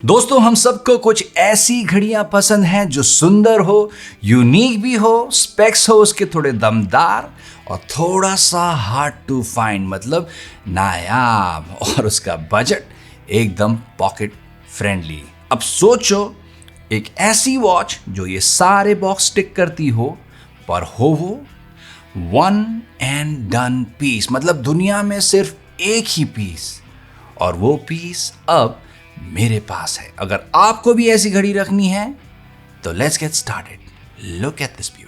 दोस्तों, हम सबको कुछ ऐसी घड़ियां पसंद हैं जो सुंदर हो, यूनिक भी हो, स्पेक्स हो उसके थोड़े दमदार और थोड़ा सा हार्ड टू फाइंड, मतलब नायाब, और उसका बजट एकदम पॉकेट फ्रेंडली। अब सोचो, एक ऐसी वॉच जो ये सारे बॉक्स टिक करती हो, पर हो वो वन एंड डन पीस, मतलब दुनिया में सिर्फ एक ही पीस, और वो पीस अब मेरे पास है। अगर आपको भी ऐसी घड़ी रखनी है तो let's get started. Look at this beautiful.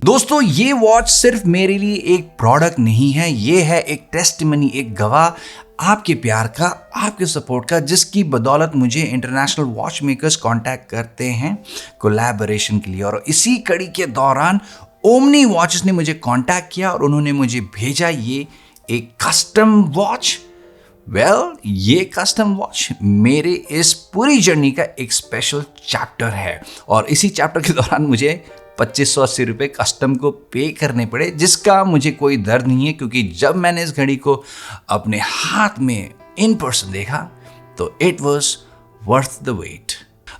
दोस्तों, ये वॉच सिर्फ मेरे लिए एक प्रोडक्ट नहीं है, ये है एक टेस्टिमनी, एक गवाह आपके प्यार का, आपके सपोर्ट का, जिसकी बदौलत मुझे इंटरनेशनल वॉच मेकर्स कॉन्टैक्ट करते हैं कोलैबोरेशन के लिए। और इसी कड़ी के दौरान ओमनी वॉचेस ने मुझे कॉन्टैक्ट किया और उन्होंने मुझे भेजा ये एक कस्टम वॉच। ये कस्टम वॉच मेरे इस पूरी जर्नी का एक स्पेशल चैप्टर है, और इसी चैप्टर के दौरान मुझे 2580 रुपये कस्टम को पे करने पड़े, जिसका मुझे कोई दर्द नहीं है, क्योंकि जब मैंने इस घड़ी को अपने हाथ में इन पर्सन देखा तो it was worth the wait.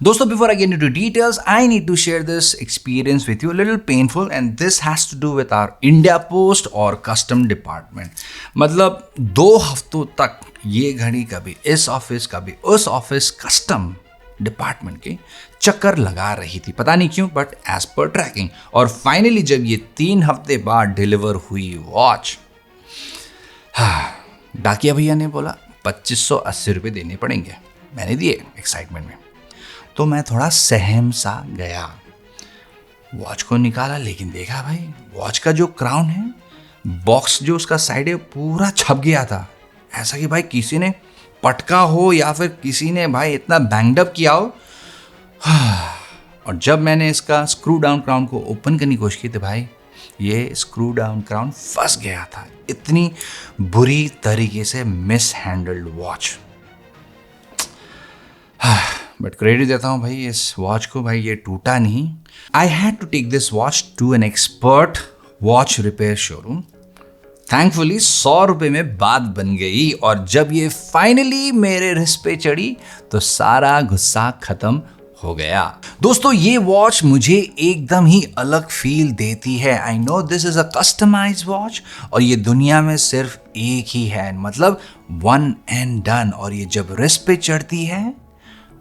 दोस्तों, before I get into details, I need to share this experience with you, little painful, and this has to do with our India Post और कस्टम डिपार्टमेंट। मतलब 2 हफ्तों तक ये घड़ी कभी इस office कभी उस ऑफिस कस्टम डिपार्टमेंट के चक्कर लगा रही थी, पता नहीं क्यों, बट एज पर ट्रैकिंग। और फाइनली जब ये 3 हफ्ते बाद डिलीवर हुई वॉच, डाकिया भैया ने बोला 2580 रुपये देने पड़ेंगे। मैंने दिए एक्साइटमेंट में, तो मैं थोड़ा सहम सा गया। वॉच को निकाला, लेकिन देखा भाई वॉच का जो क्राउन है, बॉक्स जो उसका साइड है, पूरा छप गया था। ऐसा कि भाई किसी ने पटका हो या फिर किसी ने भाई इतना बैंगडअप किया हो। और जब मैंने इसका स्क्रू डाउन क्राउन को ओपन करने की कोशिश की तो भाई ये स्क्रू डाउन क्राउन फंस गया था। इतनी बुरी तरीके से miss handled watch. But credit देता हूँ भाई इस वॉच को, भाई ये टूटा नहीं। I had to take this watch to an expert watch repair showroom. Thankfully 100 रुपये में बात बन गई, और जब ये फाइनली मेरे रिस्ट पे चढ़ी तो सारा गुस्सा खत्म हो गया। दोस्तों, ये वॉच मुझे एकदम ही अलग फील देती है। I know this is a customised watch, और ये दुनिया में सिर्फ एक ही है, मतलब वन एंड डन। और ये जब रिस्ट पे चढ़ती है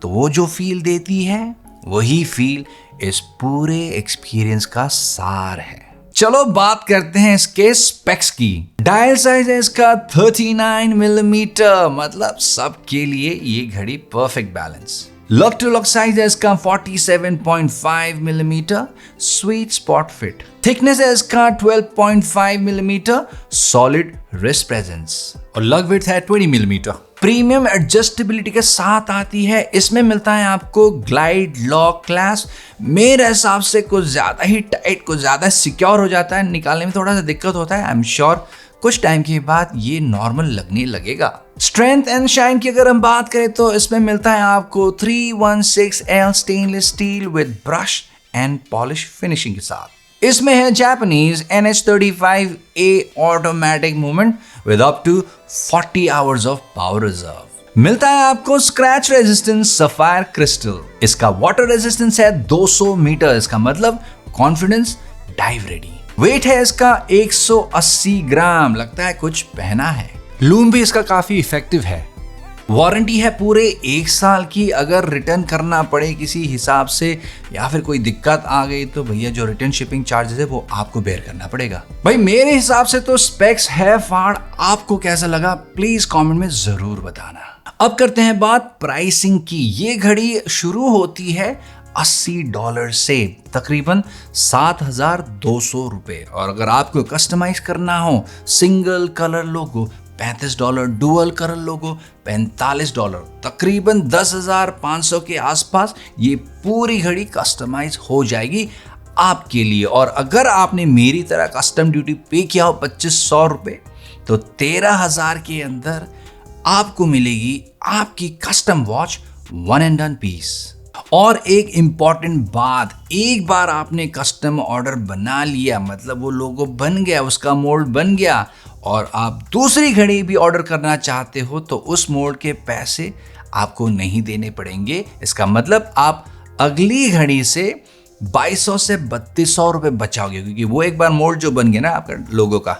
तो वो जो फील देती है, वही फील इस पूरे एक्सपीरियंस का सार है। चलो बात करते हैं इसके स्पेक्स की। डायल साइज है इसका 39 मिलीमीटर, मतलब सबके लिए ये घड़ी perfect balance. Lug to lug size है इसका 47.5 millimetre, sweet spot fit. Thickness है इसका 12.5 मिलीमीटर, सॉलिड रिस्ट प्रेजेंस। और लग विड्थ है 20 मिलीमीटर। प्रीमियम एडजस्टेबिलिटी के साथ आती है। इसमें मिलता है आपको ग्लाइड लॉक क्लास। मेरे हिसाब से कुछ ज्यादा ही टाइट, कुछ ज्यादा सिक्योर हो जाता है, निकालने में थोड़ा सा दिक्कत होता है। आई एम श्योर कुछ टाइम के बाद ये नॉर्मल लगने लगेगा। स्ट्रेंथ एंड शाइन की अगर हम बात करें तो इसमें मिलता है आपको 316L stainless steel with brush and polish finishing के साथ। इसमें है Japanese NH35A automatic movement with up to 40 hours of power reserve. मिलता है आपको स्क्रैच रेजिस्टेंस सफायर क्रिस्टल। इसका वाटर रेजिस्टेंस है 200 मीटर, इसका मतलब कॉन्फिडेंस डाइव रेडी। वेट है इसका 180 ग्राम, लगता है कुछ पहना है। लूम भी इसका काफी इफेक्टिव है। वारंटी है पूरे 1 साल की। अगर रिटर्न करना पड़े किसी हिसाब से या फिर कोई दिक्कत आ गई तो भैया जो रिटर्न शिपिंग चार्जेस है वो आपको बेयर करना पड़ेगा। भाई मेरे हिसाब से तो स्पेक्स है फाड़। आपको कैसा लगा प्लीज कमेंट में जरूर बताना। अब करते हैं बात प्राइसिंग की। ये घड़ी शुरू होती है $80 से, तकरीबन 7,200 रुपये। और अगर आपको कस्टमाइज करना हो, सिंगल कलर लोगो $35, डुअल कलर लोगो $45, तकरीबन 10,500 के आसपास ये पूरी घड़ी कस्टमाइज हो जाएगी आपके लिए। और अगर आपने मेरी तरह कस्टम ड्यूटी पे किया हो 2500 रुपये, तो 13,000 के अंदर आपको मिलेगी आपकी custom watch one and done piece. और एक इंपॉर्टेंट बात, एक बार आपने कस्टम ऑर्डर बना लिया, मतलब वो लोगो बन गया, उसका मोल्ड बन गया, और आप दूसरी घड़ी भी ऑर्डर करना चाहते हो तो उस मोल्ड के पैसे आपको नहीं देने पड़ेंगे। इसका मतलब आप अगली घड़ी से 2200 से 3200 रुपए बचाओगे, क्योंकि वो एक बार मोल्ड जो बन गया ना आपका लोगो का,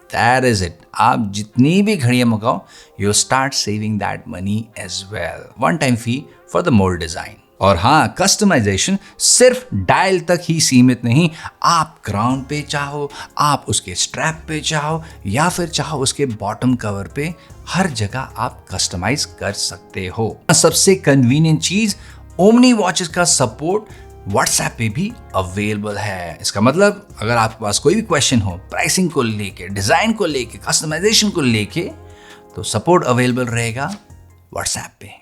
दैट इज इट। आप जितनी भी घड़ियां मंगाओ, you start saving that money as well. One time fee for the mould design. और हाँ, कस्टमाइजेशन सिर्फ डायल तक ही सीमित नहीं, आप ग्राउंड पे चाहो, आप उसके स्ट्रैप पे चाहो, या फिर चाहो उसके बॉटम कवर पे, हर जगह आप कस्टमाइज कर सकते हो। सबसे कन्वीनियंट चीज, ओमनी वॉचेस का सपोर्ट व्हाट्सएप पे भी अवेलेबल है। इसका मतलब अगर आपके पास कोई भी क्वेश्चन हो प्राइसिंग को लेके, डिजाइन को लेके, कस्टमाइजेशन को लेके, तो सपोर्ट अवेलेबल रहेगा व्हाट्सएप पे।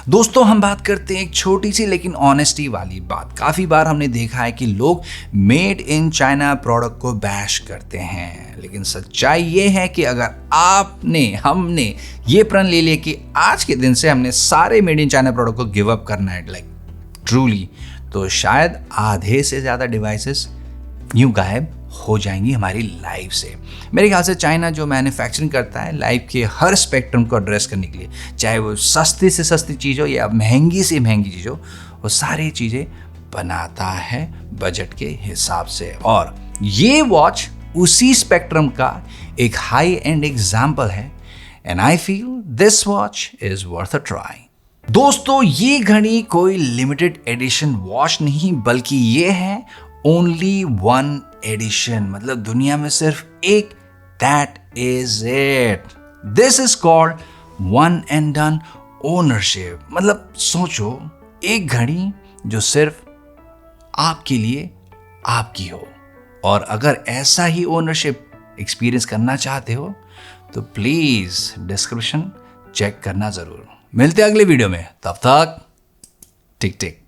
दोस्तों, हम बात करते हैं एक छोटी सी लेकिन ऑनेस्टी वाली बात। काफी बार हमने देखा है कि लोग मेड इन चाइना प्रोडक्ट को बैश करते हैं, लेकिन सच्चाई ये है कि अगर हमने ये प्रण ले लिया कि आज के दिन से हमने सारे मेड इन चाइना प्रोडक्ट को गिव अप करना है, लाइक ट्रूली, तो शायद आधे से ज्यादा डिवाइसेस यूं गायब हो जाएंगी हमारी लाइफ से। मेरे ख्याल से चाइना जो मैन्युफैक्चरिंग करता है लाइफ के हर स्पेक्ट्रम को एड्रेस करने के लिए, चाहे वो सस्ती से सस्ती चीज़ हो या महंगी से महंगी चीज़ हो, वो सारी चीज़ें बनाता है बजट के हिसाब से। और ये वॉच उसी स्पेक्ट्रम का एक हाई एंड एग्जाम्पल है, and I feel this watch is worth a try. दोस्तों, ये घड़ी कोई लिमिटेड एडिशन वॉच नहीं, बल्कि ये है ओनली वन एडिशन, मतलब दुनिया में सिर्फ एक, that is it. This is called one and done ownership. मतलब सोचो, एक घड़ी जो सिर्फ आपके लिए आपकी हो। और अगर ऐसा ही ओनरशिप एक्सपीरियंस करना चाहते हो तो प्लीज डिस्क्रिप्शन चेक करना जरूर। मिलते हैं अगले वीडियो में, तब तक टिक टिक।